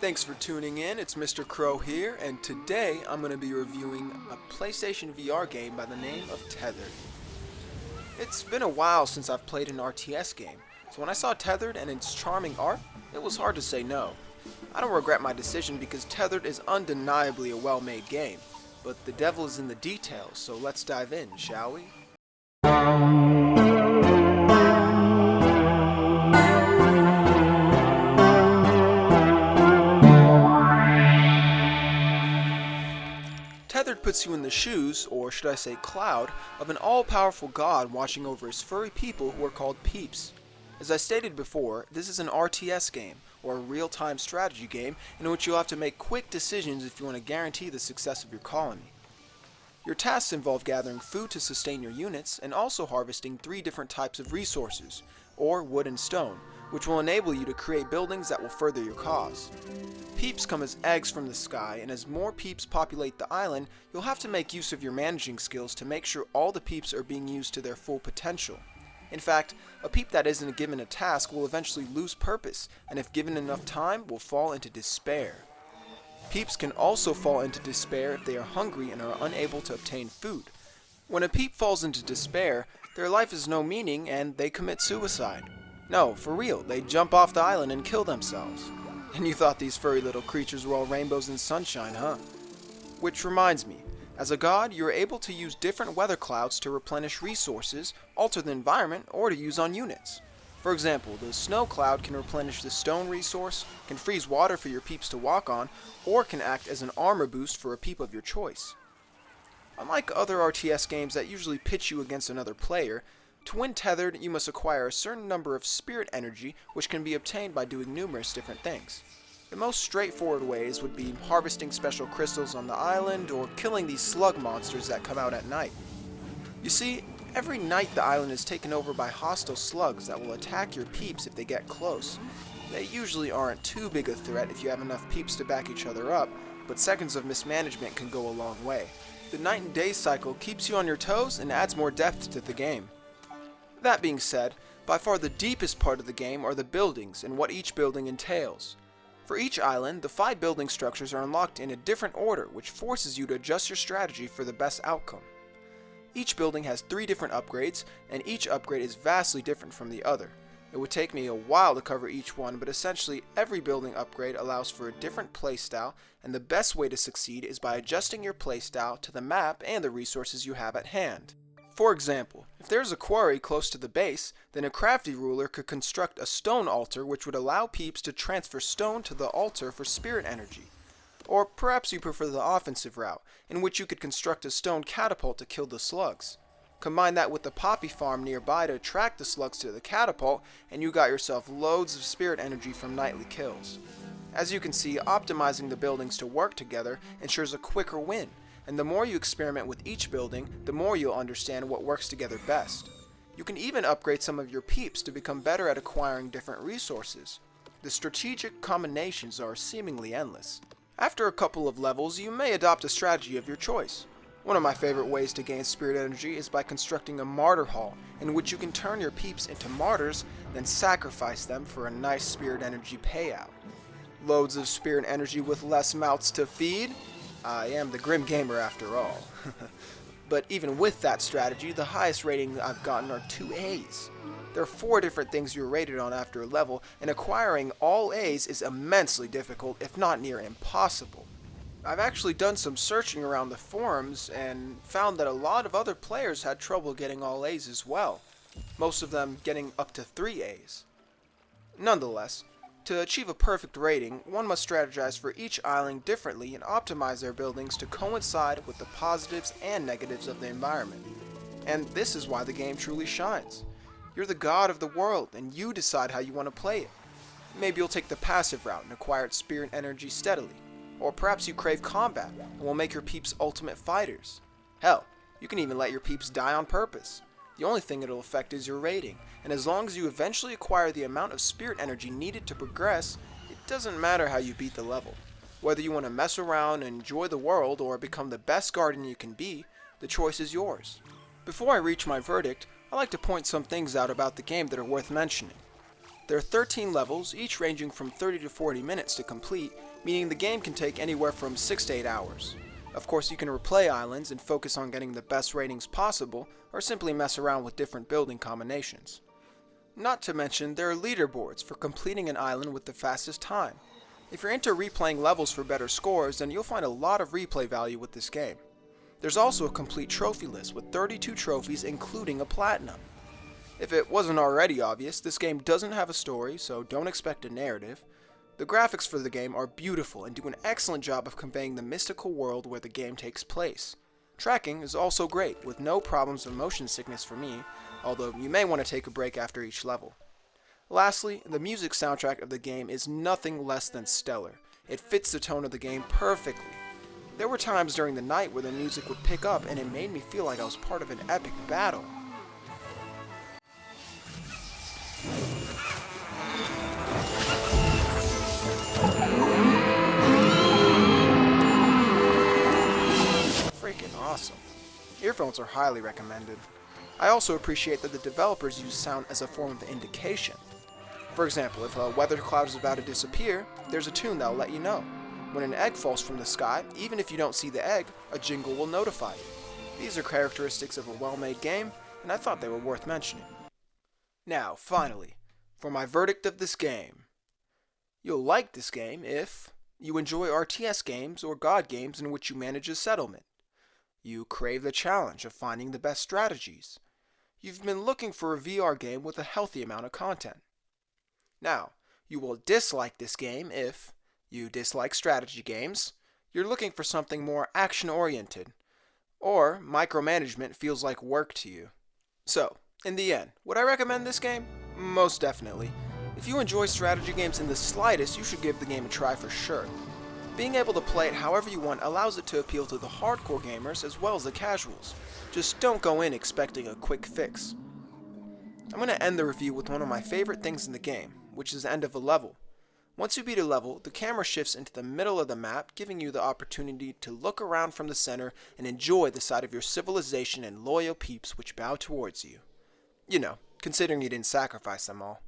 Thanks for tuning in, it's Mr. Crow here, and today I'm going to be reviewing a PlayStation VR game by the name of Tethered. It's been a while since I've played an RTS game, so when I saw Tethered and its charming art, it was hard to say no. I don't regret my decision because Tethered is undeniably a well-made game, but the devil is in the details, so let's dive in, shall we? Tethered puts you in the shoes, or should I say cloud, of an all-powerful god watching over his furry people who are called peeps. As I stated before, this is an RTS game, or a real-time strategy game, in which you'll have to make quick decisions if you want to guarantee the success of your colony. Your tasks involve gathering food to sustain your units, and also harvesting 3 different types of resources, or wood and stone, which will enable you to create buildings that will further your cause. Peeps come as eggs from the sky, and as more peeps populate the island, you'll have to make use of your managing skills to make sure all the peeps are being used to their full potential. In fact, a peep that isn't given a task will eventually lose purpose, and if given enough time, will fall into despair. Peeps can also fall into despair if they are hungry and are unable to obtain food. When a peep falls into despair, their life has no meaning and they commit suicide. No, for real, they jump off the island and kill themselves. And you thought these furry little creatures were all rainbows and sunshine, huh? Which reminds me, as a god, you are able to use different weather clouds to replenish resources, alter the environment, or to use on units. For example, the snow cloud can replenish the stone resource, can freeze water for your peeps to walk on, or can act as an armor boost for a peep of your choice. Unlike other RTS games that usually pitch you against another player, to win Tethered, you must acquire a certain number of spirit energy, which can be obtained by doing numerous different things. The most straightforward ways would be harvesting special crystals on the island, or killing these slug monsters that come out at night. You see, every night the island is taken over by hostile slugs that will attack your peeps if they get close. They usually aren't too big a threat if you have enough peeps to back each other up, but seconds of mismanagement can go a long way. The night and day cycle keeps you on your toes and adds more depth to the game. That being said, by far the deepest part of the game are the buildings and what each building entails. For each island, the 5 building structures are unlocked in a different order, which forces you to adjust your strategy for the best outcome. Each building has 3 different upgrades, and each upgrade is vastly different from the other. It would take me a while to cover each one, but essentially every building upgrade allows for a different playstyle, and the best way to succeed is by adjusting your playstyle to the map and the resources you have at hand. For example, if there's a quarry close to the base, then a crafty ruler could construct a stone altar which would allow peeps to transfer stone to the altar for spirit energy. Or perhaps you prefer the offensive route, in which you could construct a stone catapult to kill the slugs. Combine that with the poppy farm nearby to attract the slugs to the catapult, and you got yourself loads of spirit energy from nightly kills. As you can see, optimizing the buildings to work together ensures a quicker win, and the more you experiment with each building, the more you'll understand what works together best. You can even upgrade some of your peeps to become better at acquiring different resources. The strategic combinations are seemingly endless. After a couple of levels, you may adopt a strategy of your choice. One of my favorite ways to gain spirit energy is by constructing a martyr hall, in which you can turn your peeps into martyrs, then sacrifice them for a nice spirit energy payout. Loads of spirit energy with less mouths to feed? I am the Grim Gamer after all. But even with that strategy, the highest rating I've gotten are 2 A's. There are 4 different things you're rated on after a level, and acquiring all A's is immensely difficult, if not near impossible. I've actually done some searching around the forums and found that a lot of other players had trouble getting all A's as well, most of them getting up to 3 A's. Nonetheless, to achieve a perfect rating, one must strategize for each island differently and optimize their buildings to coincide with the positives and negatives of the environment. And this is why the game truly shines. You're the god of the world, and you decide how you want to play it. Maybe you'll take the passive route and acquire its spirit energy steadily. Or perhaps you crave combat and will make your peeps ultimate fighters. Hell, you can even let your peeps die on purpose. The only thing it'll affect is your rating, and as long as you eventually acquire the amount of spirit energy needed to progress, it doesn't matter how you beat the level. Whether you want to mess around and enjoy the world or become the best guardian you can be, the choice is yours. Before I reach my verdict, I like to point some things out about the game that are worth mentioning. There are 13 levels, each ranging from 30 to 40 minutes to complete, meaning the game can take anywhere from 6 to 8 hours. Of course, you can replay islands and focus on getting the best ratings possible, or simply mess around with different building combinations. Not to mention, there are leaderboards for completing an island with the fastest time. If you're into replaying levels for better scores, then you'll find a lot of replay value with this game. There's also a complete trophy list with 32 trophies including a platinum. If it wasn't already obvious, this game doesn't have a story, so don't expect a narrative. The graphics for the game are beautiful and do an excellent job of conveying the mystical world where the game takes place. Tracking is also great, with no problems of motion sickness for me, although you may want to take a break after each level. Lastly, the music soundtrack of the game is nothing less than stellar. It fits the tone of the game perfectly. There were times during the night where the music would pick up and it made me feel like I was part of an epic battle. Freaking awesome. Earphones are highly recommended. I also appreciate that the developers use sound as a form of indication. For example, if a weather cloud is about to disappear, there's a tune that'll let you know. When an egg falls from the sky, even if you don't see the egg, a jingle will notify you. These are characteristics of a well-made game, and I thought they were worth mentioning. Now, finally, for my verdict of this game. You'll like this game if you enjoy RTS games or God games in which you manage a settlement. You crave the challenge of finding the best strategies. You've been looking for a VR game with a healthy amount of content. Now, you will dislike this game if you dislike strategy games, you're looking for something more action-oriented, or micromanagement feels like work to you. So, in the end, would I recommend this game? Most definitely. If you enjoy strategy games in the slightest, you should give the game a try for sure. Being able to play it however you want allows it to appeal to the hardcore gamers as well as the casuals. Just don't go in expecting a quick fix. I'm going to end the review with one of my favorite things in the game, which is the end of a level. Once you beat a level, the camera shifts into the middle of the map, giving you the opportunity to look around from the center and enjoy the sight of your civilization and loyal peeps which bow towards you. You know, considering you didn't sacrifice them all.